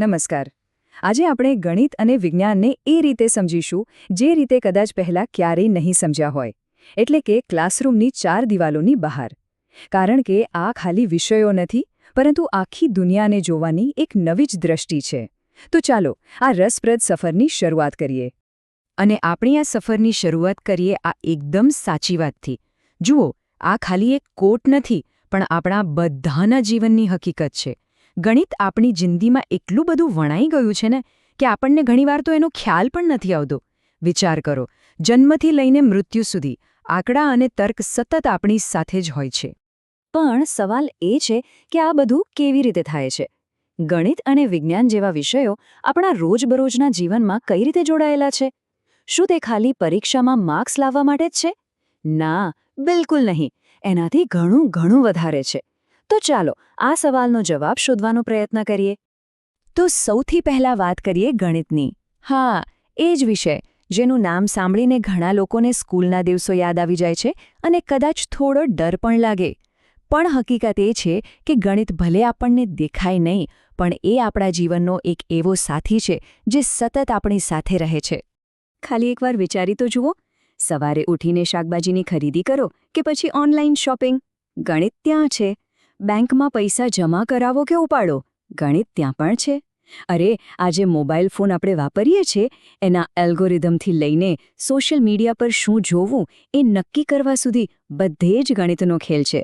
નમસ્કાર. આજે આપણે ગણિત અને વિજ્ઞાનને એ રીતે સમજીશું જે રીતે કદાચ પહેલાં ક્યારેય નહીં સમજ્યા હોય, એટલે કે ક્લાસરૂમની 4 દિવાલોની બહાર. કારણ કે આ ખાલી વિષયો નથી, પરંતુ આખી દુનિયાને જોવાની એક નવી જ દ્રષ્ટિ છે. તો ચાલો આ રસપ્રદ સફરની શરૂઆત કરીએ. અને આપણી આ સફરની શરૂઆત કરીએ આ એકદમ સાચી વાતથી. જુઓ, આ ખાલી એક કોટ નથી, પણ આપણા બધાના જીવનની હકીકત છે. ગણિત આપણી જિંદગીમાં એટલું બધું વણાઈ ગયું છે ને કે આપણને ઘણીવાર તો એનો ખ્યાલ પણ નથી આવતો. વિચાર કરો, જન્મથી લઈને મૃત્યુ સુધી આંકડા અને તર્ક સતત આપણી સાથે જ હોય છે. પણ સવાલ એ છે કે આ બધું કેવી રીતે થાય છે? ગણિત અને વિજ્ઞાન જેવા વિષયો આપણા રોજબરોજના જીવનમાં કઈ રીતે જોડાયેલા છે? શું તે ખાલી પરીક્ષામાં માર્ક્સ લાવવા માટે જ છે? ના, બિલકુલ નહીં. એનાથી ઘણું વધારે છે. તો ચાલો આ સવાલનો જવાબ શોધવાનો પ્રયત્ન કરીએ. તો સૌથી પહેલા વાત કરીએ ગણિતની. હા, એ જ વિષય જેનું નામ સાંભળીને ઘણા લોકોને સ્કૂલના દિવસો યાદ આવી જાય છે અને કદાચ થોડો ડર પણ લાગે. પણ હકીકત એ છે કે ગણિત ભલે આપણને દેખાય નહીં, પણ એ આપણા જીવનનો એક એવો સાથી છે જે સતત આપણી સાથે રહે છે. ખાલી એકવાર વિચારી તો જુઓ, સવારે ઉઠીને શાકભાજીની ખરીદી કરો કે પછી ઓનલાઈન શોપિંગ, ગણિત ત્યાં છે. બેંકમાં પૈસા જમા કરાવો કે ઉપાડો, ગણિત ત્યાં પણ છે. અરે, આજે મોબાઈલ ફોન આપણે વાપરીએ છીએ, એના એલ્ગોરિધમથી લઈને સોશિયલ મીડિયા પર શું જોવું એ નક્કી કરવા સુધી બધે જ ગણિતનો ખેલ છે.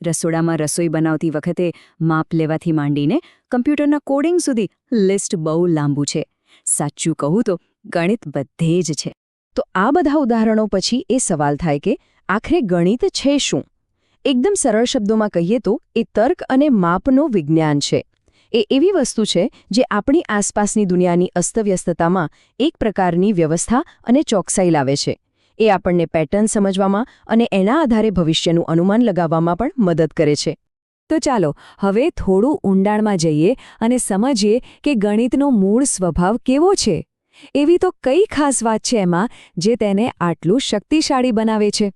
રસોડામાં રસોઈ બનાવતી વખતે માપ લેવાથી માંડીને કમ્પ્યુટરના કોડિંગ સુધી લિસ્ટ બહુ લાંબુ છે. સાચું કહું તો ગણિત બધે જ છે. તો આ બધા ઉદાહરણો પછી એ સવાલ થાય કે આખરે ગણિત છે શું? એકદમ સરળ શબ્દોમાં કહીએ તો એ તર્ક અને માપનું વિજ્ઞાન છે. એ એવી વસ્તુ છે જે આપણી આસપાસની દુનિયાની અસ્તવ્યસ્તતામાં એક પ્રકારની વ્યવસ્થા અને ચોકસાઈ લાવે છે. એ આપણને પેટર્ન સમજવામાં અને એના આધારે ભવિષ્યનું અનુમાન લગાવવામાં પણ મદદ કરે છે. તો ચાલો હવે થોડું ઊંડાણમાં જઈએ અને સમજીએ કે ગણિતનો મૂળ સ્વભાવ કેવો છે. એવી તો કઈ ખાસ વાત છે એમાં જે તેને આટલું શક્તિશાળી બનાવે છે?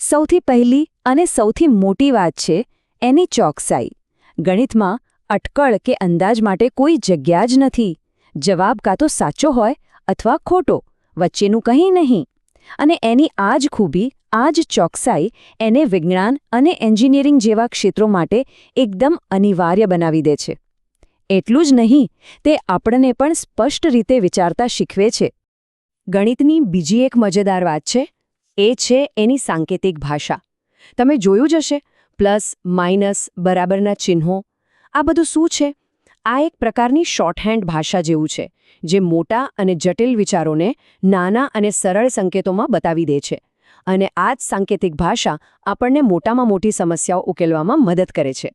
સૌથી પહેલી અને સૌથી મોટી વાત છે એની ચોકસાઈ. ગણિતમાં અટકળ કે અંદાજ માટે કોઈ જગ્યા જ નથી. જવાબ કાં તો સાચો હોય અથવા ખોટો, વચ્ચેનું કંઈ નહીં. અને એની આ જ ખૂબી, આ જ ચોકસાઈ એને વિજ્ઞાન અને એન્જિનિયરિંગ જેવા ક્ષેત્રો માટે એકદમ અનિવાર્ય બનાવી દે છે. એટલું જ નહીં, તે આપણને પણ સ્પષ્ટ રીતે વિચારતા શીખવે છે. ગણિતની બીજી એક મજેદાર વાત છે એ છે એની સાંકેતિક ભાષા. તમે જોયું જ હશે, પ્લસ, માઇનસ, બરાબરના ચિહ્નો. આ બધું શું છે? આ એક પ્રકારની શોર્ટહેન્ડ ભાષા જેવું છે, જે મોટા અને જટિલ વિચારોને નાના અને સરળ સંકેતોમાં બતાવી દે છે. અને આ જ સાંકેતિક ભાષા આપણને મોટામાં મોટી સમસ્યાઓ ઉકેલવામાં મદદ કરે છે.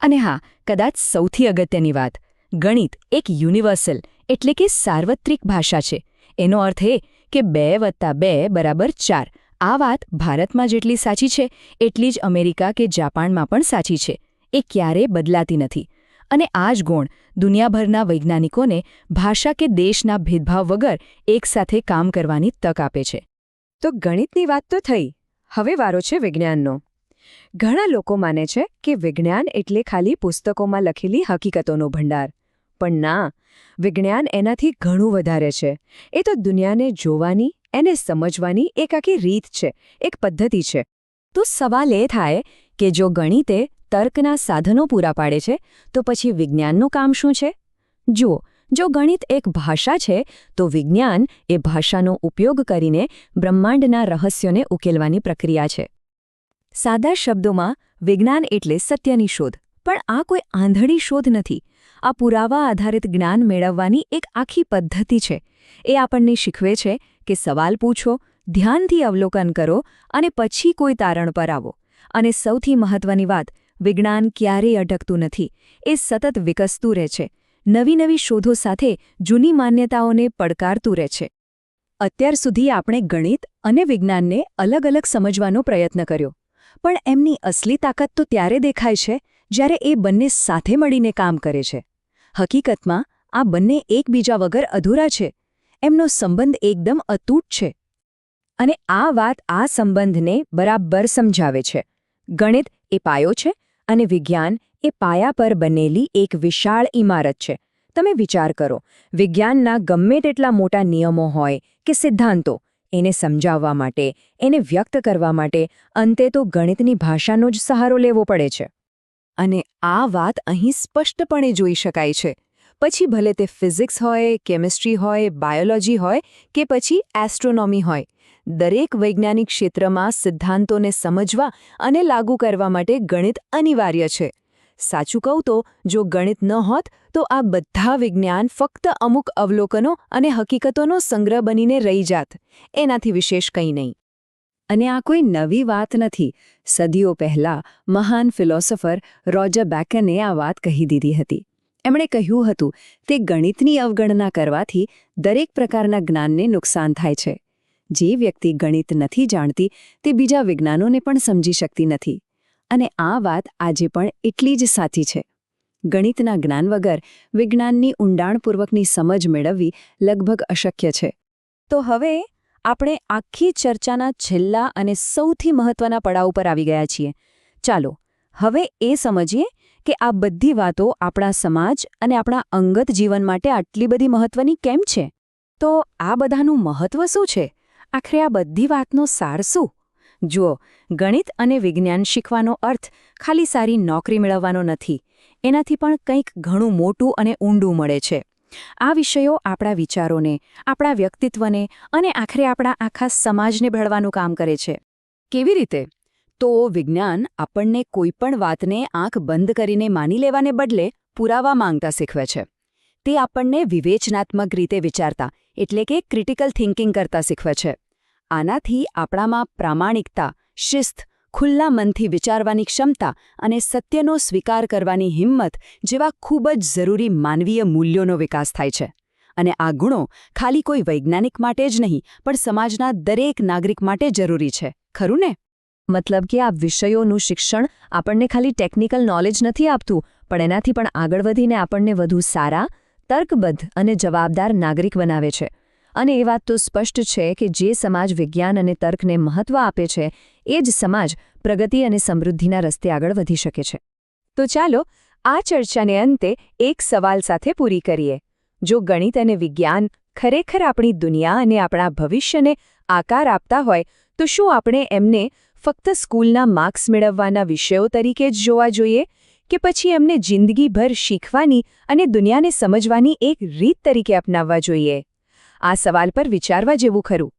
અને હા, કદાચ સૌથી અગત્યની વાત, ગણિત એક યુનિવર્સલ એટલે કે સાર્વત્રિક ભાષા છે. એનો અર્થ એ કે 2 + 2 = 4. આ વાત ભારતમાં જેટલી સાચી છે એટલી જ અમેરિકા કે જાપાનમાં પણ સાચી છે. એ ક્યારેય બદલાતી નથી. અને આ જ ગુણ દુનિયાભરના વૈજ્ઞાનિકોને ભાષા કે દેશના ભેદભાવ વગર એકસાથે કામ કરવાની તક આપે છે. તો ગણિતની વાત તો થઈ. હવે વારો છે વિજ્ઞાનનો. ઘણા લોકો માને છે કે વિજ્ઞાન એટલે ખાલી પુસ્તકોમાં લખેલી હકીકતોનો ભંડાર. પણ ના, વિજ્ઞાન એનાથી ઘણું વધારે છે. એ તો દુનિયાને જોવાની, એને સમજવાની એક આખી રીત છે, એક પદ્ધતિ છે. તો સવાલ એ થાય કે જો ગણિતે તર્કના સાધનો પૂરા પાડે છે, તો પછી વિજ્ઞાનનું કામ શું છે? જુઓ, જો ગણિત એક ભાષા છે, તો વિજ્ઞાન એ ભાષાનો ઉપયોગ કરીને બ્રહ્માંડના રહસ્યોને ઉકેલવાની પ્રક્રિયા છે. સાદા શબ્દોમાં વિજ્ઞાન એટલે સત્યની શોધ. પણ આ કોઈ આંધળી શોધ નથી. આ પુરાવા આધારિત જ્ઞાન મેળવવાની એક આખી પદ્ધતિ છે. એ આપણને શીખવે છે કે સવાલ પૂછો, ધ્યાનથી અવલોકન કરો અને પછી કોઈ તારણ પર આવો. અને સૌથી મહત્વની વાત, વિજ્ઞાન ક્યારેય અટકતું નથી. એ સતત વિકસતું રહે છે. નવી શોધો સાથે જૂની માન્યતાઓને પડકારતું રહે છે. અત્યાર સુધી આપણે ગણિત અને વિજ્ઞાનને અલગ અલગ સમજવાનો પ્રયત્ન કર્યો. પણ એમની અસલી તાકાત તો ત્યારે દેખાય છે જ્યારે એ બંને સાથે મળીને કામ કરે છે. હકીકતમાં આ બંને એકબીજા વગર અધૂરા છે. એમનો સંબંધ એકદમ અતૂટ છે. અને આ વાત આ સંબંધને બરાબર સમજાવે છે. ગણિત એ પાયો છે અને વિજ્ઞાન એ પાયા પર બનેલી એક વિશાળ ઇમારત છે, તમે વિચાર કરો, વિજ્ઞાનના ગમે તેટલા મોટા નિયમો હોય કે સિદ્ધાંતો, એને સમજાવવા માટે, એને વ્યક્ત કરવા માટે અંતે તો ગણિતની ભાષાનો જ સહારો લેવો પડે છે. અને આ વાત અહીં સ્પષ્ટપણે જોઈ શકાય છે. પછી ભલે તે ફિઝિક્સ હોય, કેમિસ્ટ્રી હોય, બાયોલોજી હોય કે પછી એસ્ટ્રોનોમી હોય, દરેક વૈજ્ઞાનિક ક્ષેત્રમાં સિદ્ધાંતોને સમજવા અને લાગુ કરવા માટે ગણિત અનિવાર્ય છે. સાચું કહું તો જો ગણિત ન હોત તો આ બધા વિજ્ઞાન ફક્ત અમુક અવલોકનો અને હકીકતોનો સંગ્રહ બનીને રહી જાત, એનાથી વિશેષ કંઈ નહીં. અને આ કોઈ નવી વાત નથી. સદીઓ પહેલાં મહાન ફિલોસોફર રોજર બેકને આ વાત કહી દીધી હતી. એમણે કહ્યું હતું તે ગણિતની અવગણના કરવાથી દરેક પ્રકારના જ્ઞાનને નુકસાન થાય છે. જે વ્યક્તિ ગણિત નથી જાણતી તે બીજા વિજ્ઞાનોને પણ સમજી શકતી નથી. અને આ વાત આજે પણ એટલી જ સાચી છે. ગણિતના જ્ઞાન વગર વિજ્ઞાનની ઊંડાણપૂર્વકની સમજ મેળવવી લગભગ અશક્ય છે. તો હવે આપણે આખી ચર્ચાના છેલ્લા અને સૌથી મહત્વના પડાવ પર આવી ગયા છીએ. ચાલો હવે એ સમજીએ કે આ બધી વાતો આપણા સમાજ અને આપણા અંગત જીવન માટે આટલી બધી મહત્વની કેમ છે. તો આ બધાનું મહત્વ શું છે? આખરે આ બધી વાતનો સાર શું? જુઓ, ગણિત અને વિજ્ઞાન શીખવાનો અર્થ ખાલી સારી નોકરી મેળવવાનો નથી. એનાથી પણ કંઈક ઘણું મોટું અને ઊંડું મળે છે. આ વિષયો આપણા વિચારોને, આપણા વ્યક્તિત્વને અને આખરે આપણા આખા સમાજને ઘડવાનું કામ કરે છે. કેવી રીતે? તો વિજ્ઞાન આપણને કોઈપણ વાતને આંખ બંધ કરીને માની લેવાને બદલે પુરાવા માંગતા શીખવે છે. તે આપણને વિવેચનાત્મક રીતે વિચારતા એટલે કે ક્રિટિકલ થિંકિંગ કરતા શીખવે છે. આનાથી આપણામાં પ્રામાણિકતા, શિસ્ત, ખુલ્લા મનથી વિચારવાની ક્ષમતા અને સત્યનો સ્વીકાર કરવાની હિંમત જેવા ખૂબ જ જરૂરી માનવીય મૂલ્યોનો વિકાસ થાય છે. અને આ ગુણો ખાલી કોઈ વૈજ્ઞાનિક માટે જ નહીં પણ સમાજના દરેક નાગરિક માટે જરૂરી છે. ખરું ને? મતલબ કે આ વિષયોનું શિક્ષણ આપણને ખાલી ટેકનિકલ નોલેજ નથી આપતું, પણ એનાથી પણ આગળ વધીને આપણને વધુ સારા, તર્કબદ્ધ અને જવાબદાર નાગરિક બનાવે છે. અને એ વાત તો સ્પષ્ટ છે કે જે સમાજ વિજ્ઞાન અને તર્કને મહત્વ આપે છે એ જ સમાજ પ્રગતિ અને સમૃદ્ધિના રસ્તે આગળ વધી શકે છે. તો ચાલો આ ચર્ચાને અંતે એક સવાલ સાથે પૂરી કરીએ. જો ગણિત અને વિજ્ઞાન ખરેખર આપણી દુનિયા અને આપણા ભવિષ્યને આકાર આપતા હોય તો શું આપણે એમને ફક્ત સ્કૂલના માર્ક્સ મેળવવાના વિષયો તરીકે જ જોવા જોઈએ કે પછી એમને જિંદગીભર શીખવાની અને દુનિયાને સમજવાની એક રીત તરીકે અપનાવવા જોઈએ? આ સવાલ પર વિચારવા જેવું ખરું.